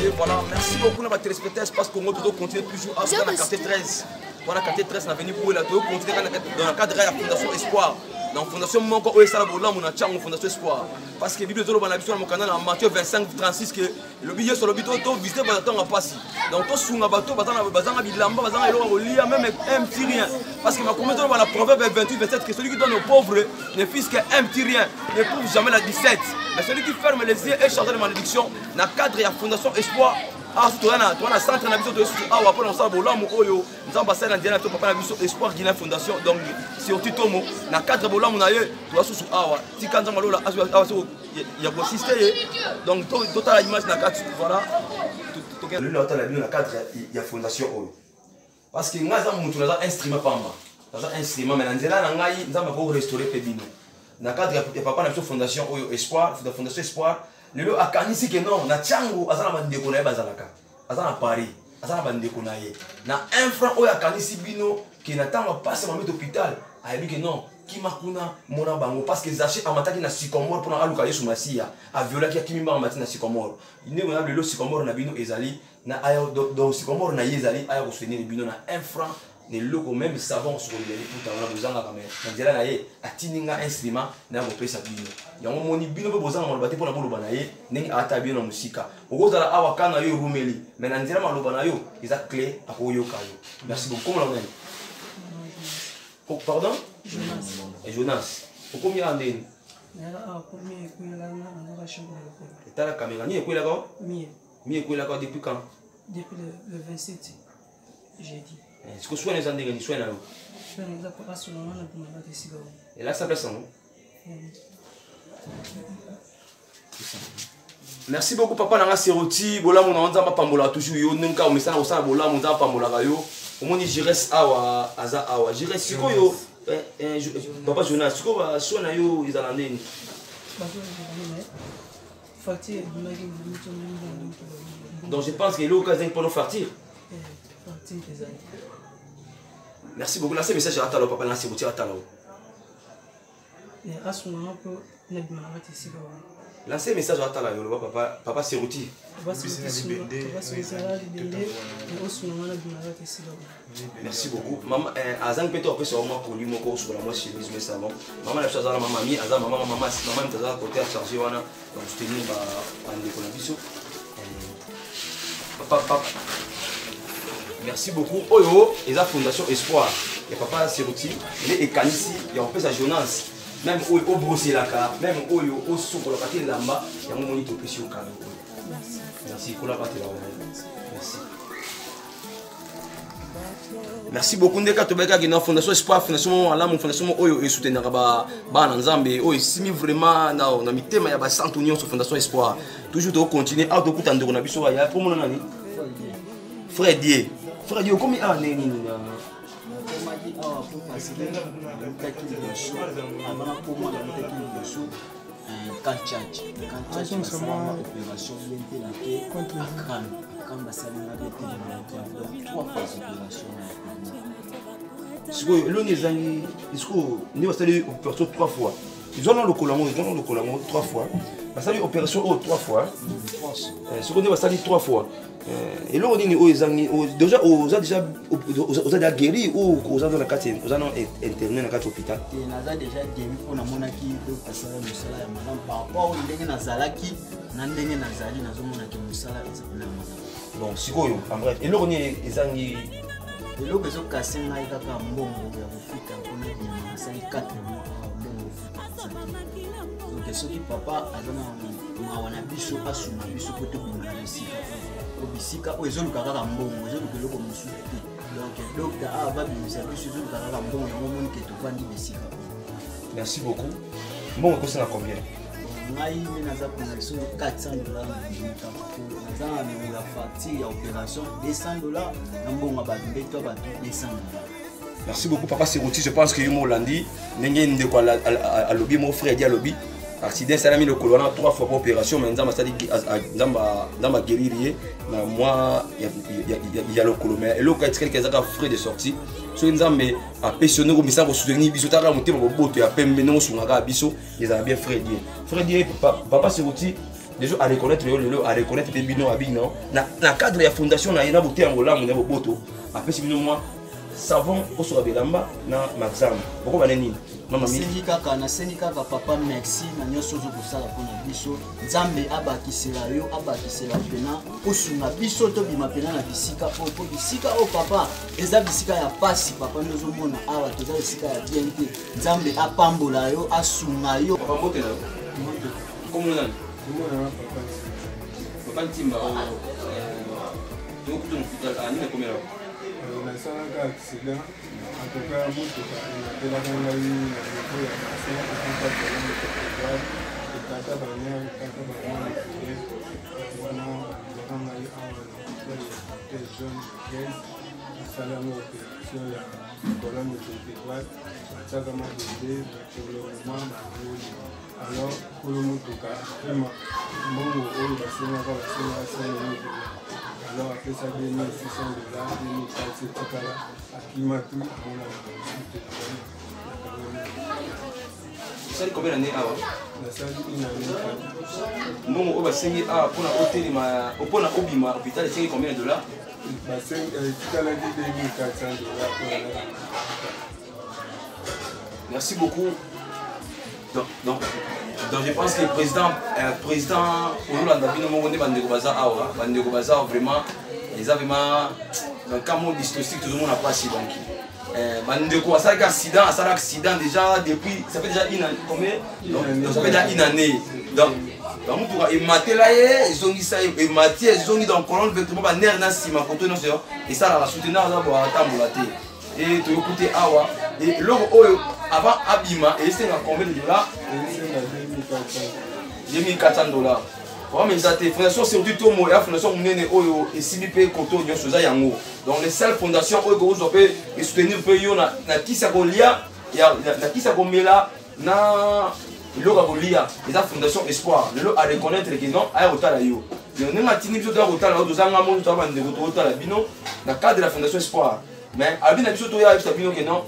Et voilà, merci beaucoup à téléspectateurs Espace Congo, toujours continuer toujours à la quartier 13. Voilà, quartier 13, on a venu pour la toujours continuer dans le cadre de la Fondation Espoir. Dans la Fondation Monko, on est là pour la Fondation Espoir. Parce que Bible on a vu sur mon canal en Matthieu 25, 36 que le billet sur le bito, tout visiter par le temps à passer. Donc tout sur un bateau, bazanga bilamba, bazanga elo olia, même un petit rien. Parce que ma communauté dans la proverbe 28, 27 que celui qui donne aux pauvres ne fils qu'un petit rien, ne trouve jamais la 17. Mais celui qui ferme les yeux est chargé de malédiction. Dans le cadre de la Fondation Espoir. Ah, tu as un centre de ah, après on s'en va nous ambassades indiennes, papa na Espoir Guinée Fondation. Donc, surtout Tomo, dans le cadre de Bola, on a eu, tu as sous Awa, si quand on a il y a assisté. Donc, total image dans le cadre, voilà. Le cadre il y a Fondation Oyo. Parce que nous avons un instrument pamba. Un instrument, mais nous avons restaurer Pébino. Dans le cadre de papa na Fondation Oyo Espoir, la Fondation Espoir. Lelo akanisi ke non na chango azana bandeko na ye bazalaka azana Paris azana bandeko na ye na un franc oyo akanisi bino ke na tango passe ma mettre hôpital ayebi ke non kimakuna mona bango parce que Zaché amataki na sycomore pour na aluka Yesu Masia a violaki akimimba amati na sycomore ine mona lelo sycomore na bino ezali na ayo do sycomore na yezali ayo ko soutenir bino na un franc ne loko même savon sur les tout en bozanga quand même nzela na ye atininga instrument na ko pesa bino yango moni bino pe bozanga malobate pour na boloba na ye ndenge ata bino na musika okozala awa kana yo rumeli mais na nzela maloba na yo eza clé akoyoka yo merci beaucoup comment on oh pardon Jonas okomi andeni eta la caméra ni ekwela ko mi ekwela ko depuis quand depuis le 27 jeudi. Est-ce que soin les andés ni soin là? Et là ça place non? Merci beaucoup papa nanga seroti bola mon anza ma pambola toujours yo nunka o mesana osana bola mon za pambola ga yo o moni jires awa aza awa jires siko yo papa Jonas siko ba soin yo izalande ni donc je pense que l'occasion pour nous partir. Merci beaucoup. Lancez message à Atalo, papa, lancez vous à Atalo. Lancez message à Atalo, papa, c'est routi. Merci beaucoup. Maman, Azan peut être sur moi pour lui, mon corps sur la moitié chemise, mais ça va. Maman, la chose à la maman, Azan, maman, est à côté à charger, donc je te dis, on est papa. Merci beaucoup. Oyo, et la Fondation Espoir. Et papa Seroti, il est Kanisi, il a fait sa Jonas. Même au brosser la carte, même au souffle la partie là-bas, il y a un moniteur précieux au cadeau. Merci. Merci pour la partie là-bas. Merci. Merci beaucoup. Ndeka tobeka na Fondation Espoir, Fondation Alamu, Fondation Oyo et soutenir ba Nzambe. Oyo simi vraiment na mitema ya ba Sainte Union sur Fondation Espoir. Toujours de continuer à tout kuta ndeko na biso ya pour mon nani. Frère Dieu. Frère Dieu, combien d'années nous trois fois. Ils ont le collant 3 fois. Ça dit opération 3 fois. Ce qu'on dit, ça dit 3 fois. Et là, on dit déjà, on a déjà guéri ou on a dans la carte, on a interné dans la carte hôpital. On a déjà guéri pour la monarchie de passer le musala par rapport au ndenge nazalaki, na ndenge nazali nazomona ke musala ezala. Bon, sikoyo, en bref. Et là, on est ezangi. Et là, bezo kasser ngai kaka mbongo ya kufika mpona bima sali 4 mois mbongo fuka. Donc soki papa azana mawana biso asuma biso kote bima bisika. Obisika o ezoluka kaka mbongo ezoluka loko mususu te. Donc docteur ava bimisa biso ezoluka kaka mbongo ya momoni ke tovandi bisika. Merci beaucoup. Bon, on coûte combien? Ngai naza pour sur $400 naza na facture ya opération $200 na mbongo ba ndetwa ba $200. Merci beaucoup papa Seroti, je pense que yo molandi ndenge ndeko a lobby mon frère dit à lobby accident ça a mis le colonel 3 fois pour opération mais nzamba sali nzamba guérir mais moi il y a le colonel et le cas est quelques frais de sortie soki nzambe apesione komisa kosoutenir biso taka motema boboto ya pembe ndenge osungaka biso ezala bien frère die. Frère die papa Serouti déjà à reconnaître lelo à reconnaître pe bino abino na cadre ya fondation na ina bote yango lamu na boboto apesi bino moi savon osoka belamba na maxam boko baneni mama mi nasengi kaka papa merci na nyonso ozokosala mpona biso nzambe abakisela yo abakisela pena osunga biso tobima pena na bisika oyo mpo bisika oyo papa eza bisika ya pasi papa nde ozomona awa toza bisika ya bien te nzambe apambola yo asunga yo papa mbotela komonani papa ntimba tokuta hospital anine komela nasalaka accident en tout cas motuka enapelaka ngai na niveau ya bassin akompatela motoka etata banyar etata banyar wana bazaka ngai awa na hopital ya jeune 15 asalanga opération ya colonne vertébrale batiaka mabende bacolorement baboli alors kolo motuka prima mbongo oyo basengaka 5 motuka alors après ça, $2,600, $2,400, etikala akima tu amona osali combien d'année awa nasali une année mbongo oyo basengi awa mpona otelema mpona obima hôpital esengi combien de dollars etikalaki $2,400 merci beaucoup donc je pense que le président Olanda Bino Mongonde Bandeko Baza Awa, Bandeko Baza vraiment, ils ont vraiment un camion distorsique, tout le monde n'a pas si donc. Bandeko a ça accident déjà depuis, ça fait déjà une année, combien? Donc ça fait déjà une année. Donc ils maté là, ils ont dit ça, ils maté, ils ont dit dans colonne vêtement ba nerf na sima koto non c'est et ça la soutenir là pour attendre et tu écouter Awa et l'homme avant Abima et c'est combien de dollars? $2,400. Mais la fondation Serouti Tomo et la fondation Mounene Oyo et Silipe Koto Nyon Soza Yango. Donc les seules fondations Oyo vous avez soutenir le pays na Kisakolia, na Kisakomela, na Logabolia, et la fondation Espoir. Le à reconnaître que non, à Otala Yo. Nous avons tenu sur Otala, nous avons de Otala Bino, dans le cadre de la fondation Espoir. Mais à Bino, nous avons Bino que non,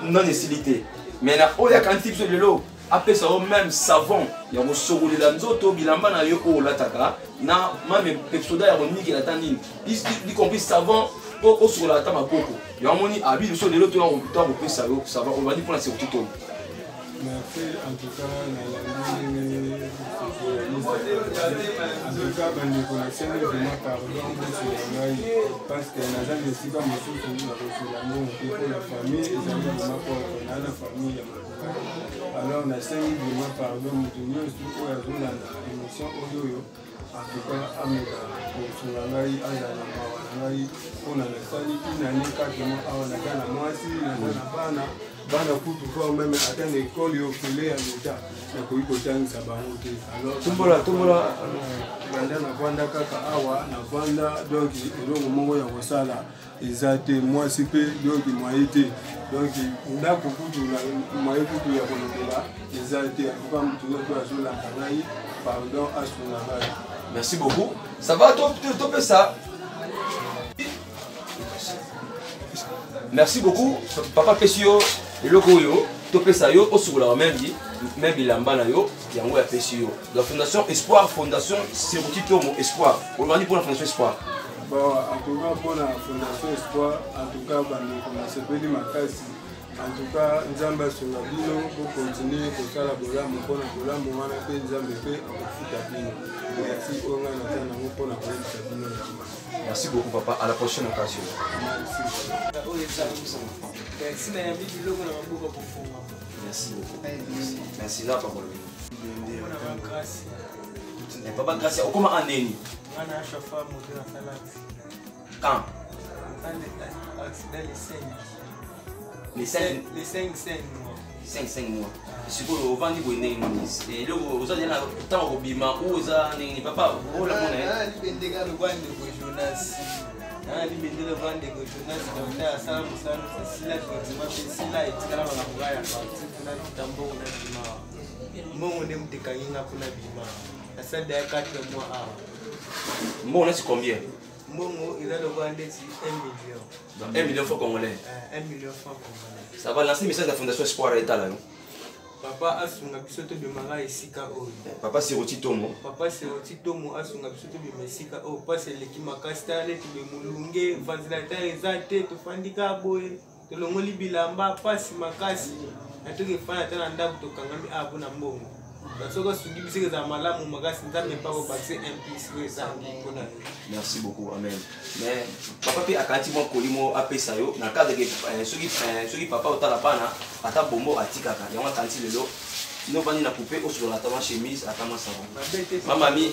non nécessité. Mais na Oya Kantik sur le lot. Après ça, même savon, il y a un sorole de l'anzoto, bilamba na yo o lataka, na même pepsoda ya roni qui la tanine. Y compris savon au sur la tama koko. Il y a un moni habile sur de l'autre on peut pas ça va on va dire pour la sécurité. Merci en tout cas en tout cas ben connaissez vraiment pardon parce que n'a jamais aussi comme monsieur qui nous a reçu l'amour pour la famille et vraiment pour la famille. Alors, on a 5 vraiment pardon, nous avons surtout la émission Oyoyo. En tout cas, Amega, pour Sungangai, Azanagai, on a une année 4 mois, on a gagné moi aussi, on a bana kutu kwa même atteindre l'école au filet à l'État. Na koikotanga sabango te. Alors, tumbola banda na kwanda kaka awa na kwanda donc eloko moko ya kosala eza te moi sipe donc moyen te. Donc ndako kutu na moyen kutu ya kolobela eza te kwa mtu yote azola kanai pardon à Sungangai. Merci beaucoup. Ça va topé ça. Merci beaucoup papa Pesio eloko yo topé ça yo osula même bilamba na yo yango ya Pesio. La fondation Espoir, fondation Serouti Tomo Espoir. On va dire pour la fondation Espoir. Bon, en tout cas pour la fondation Espoir, en tout cas on a sepeli makasi. En tout cas, Nzamba sur la bino pour continuer pour ça la bola mon pour la bola mon wana pe Nzamba pe en futa bino. Merci on a natana mon pour la bola bino. Merci beaucoup papa, à la prochaine occasion. Merci beaucoup. Merci là papa. Papa grâce au comment andeni. Ana chauffeur moto na salade. Quand les 5 mois. Si vous vendez vos nez, et là vous avez un temps au bima ou aux années, papa, où la monnaie? Bon, on est combien? Mbongo, il a le droit d'être 1 million. Donc 1 million de francs congolais. 1 million de francs congolais. Ça va lancer le message de la Fondation Espoir à l'État là. Papa asunga bisoto bimanga esika oyo. Papa Siroti Tomo. Papa Siroti Tomo asunga bisoto bimesika oyo. Papa Seleki Makastale tube mulunge vazilata ezate tofandika boye. Tolongoli bilamba pasi makasi. Atoke fana tana ndaku tokangami abo na mbongo. Basoko sungi biseke za malamu makasi nzambe pa ko passer un plus ça mpona. Merci beaucoup, amen. Mais papa pe akati mo kolimo apesa yo na cadre que soki papa otala pana ata bombo atikaka yango kanti lelo sino bani na couper au sur la tama chemise atama savon. Mama mi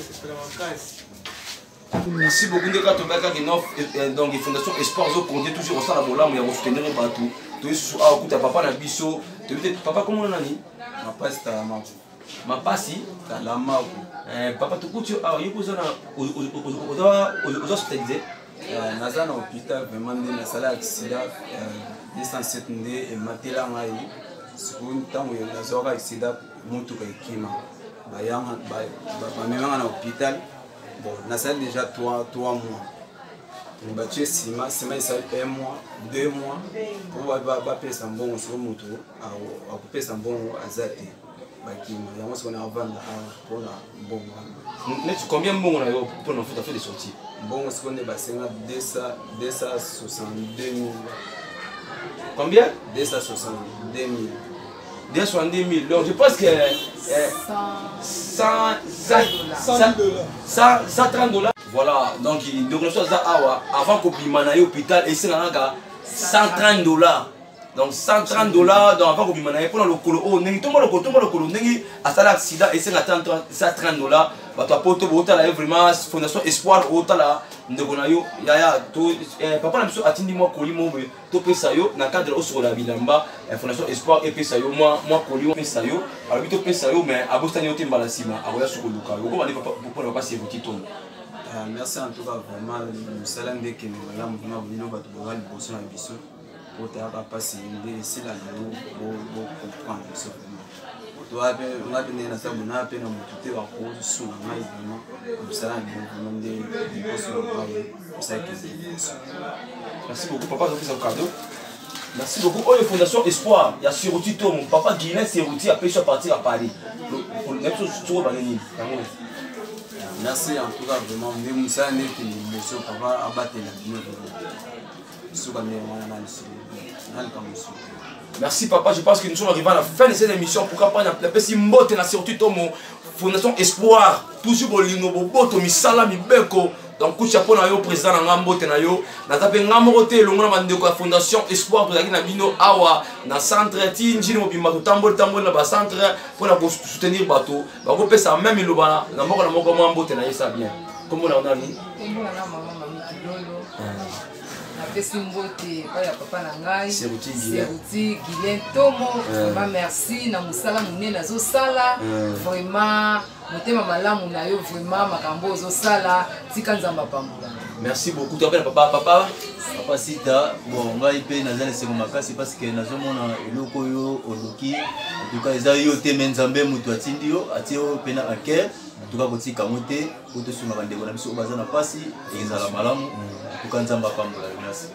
merci beaucoup ndeka tobaka que non donc fondation espoir zo compter toujours au sala bolamu ya soutenir partout. To su a okuta papa na biso, to papa comment nani? Papa Stalama. Mapasi Talama. Papa tukuti a yokoza na aux hospitalisés. Naza na hôpital vraiment na sala accident 207 nde et matela ngai sikuni tango ya nazoka accident mutu ka ekima bayanga ba memanga na hôpital bon na sala déjà 3 mois ni batue sima isa 1 mois 2 mois pour ba pesa mbongo sur mutu a pesa mbongo azate bakima yango siko na vanda pour na mbongo. Combien de mbongo na yo pour na futa fait de sortie? Bon, ce qu'on est passé à 262 000. Combien? 262 000. 262 000. Donc je pense que 130 $. Voilà, donc il devrait faire ça avant qu'on puisse à l'hôpital et c'est 130 $. Donc 130 $, donc avant qu'on puisse pour le colo, oh, n'est-ce pas le colo, n'est-ce pas l'accident et c'est 130 $. Bato apoto bota la vraiment fondation espoir ota la ndeko na yo yaya to papa na biso atindi moi kolimo to pesa yo na cadre osoko la bilamba fondation espoir et pesa yo moi kolimo pesa yo alors bito pesa yo mais abostani yo tembala sima aboya soko luka yo ko bali papa pour papa c'est petit ton. Merci en tout cas vraiment nous salam de que nous allons vraiment venir bato bogal bosso na biso pour ta passer de c'est là nous comprendre ça vraiment. On merci beaucoup papa de faire un cadeau. Merci beaucoup. Oh, Fondation Espoir, il y a Siroti Tomo, papa Guilain Siroti a pêché à partir à Paris. Merci en tout cas vraiment. Merci papa, je pense que nous sommes arrivés à la fin de cette émission. Pourquoi pas la petit mbote na Siroti Tomo, Fondation Espoir, toujours au Linobo, Boto, Misala, Mibeko. Donc, coup de chapeau na yo président na mbote na yo. Na tapé ngamorote longo na bandeko ya Fondation Espoir to zaki na bino awa na centre ti njini mobimba to tambol na ba centre pour la soutenir bato. Ba ko pesa même loba na moko mbote na yesa bien. Comment on a ni? Comment na maman mami Kilolo. Pesi mbote pa ya papa na ngai Siroti Guilain Tomo vraiment merci na musala munene nazo sala vraiment motema malamu na yo vraiment makambo zo sala tika nzamba pambola. Merci beaucoup. Tu appelles papa Sita bon ngai pe nazali sengo makasi parce que nazomona eloko yo oloki en tout cas eza yo te menzambe mutu atindi yo atio pena aker en tout cas kotika mote koto sunga bandeko na biso bazana pasi ezala malamu en tout cas nzamba pambola. Merci.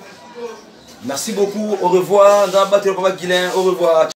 Merci beaucoup. Au revoir. Papa Guilain. Au revoir.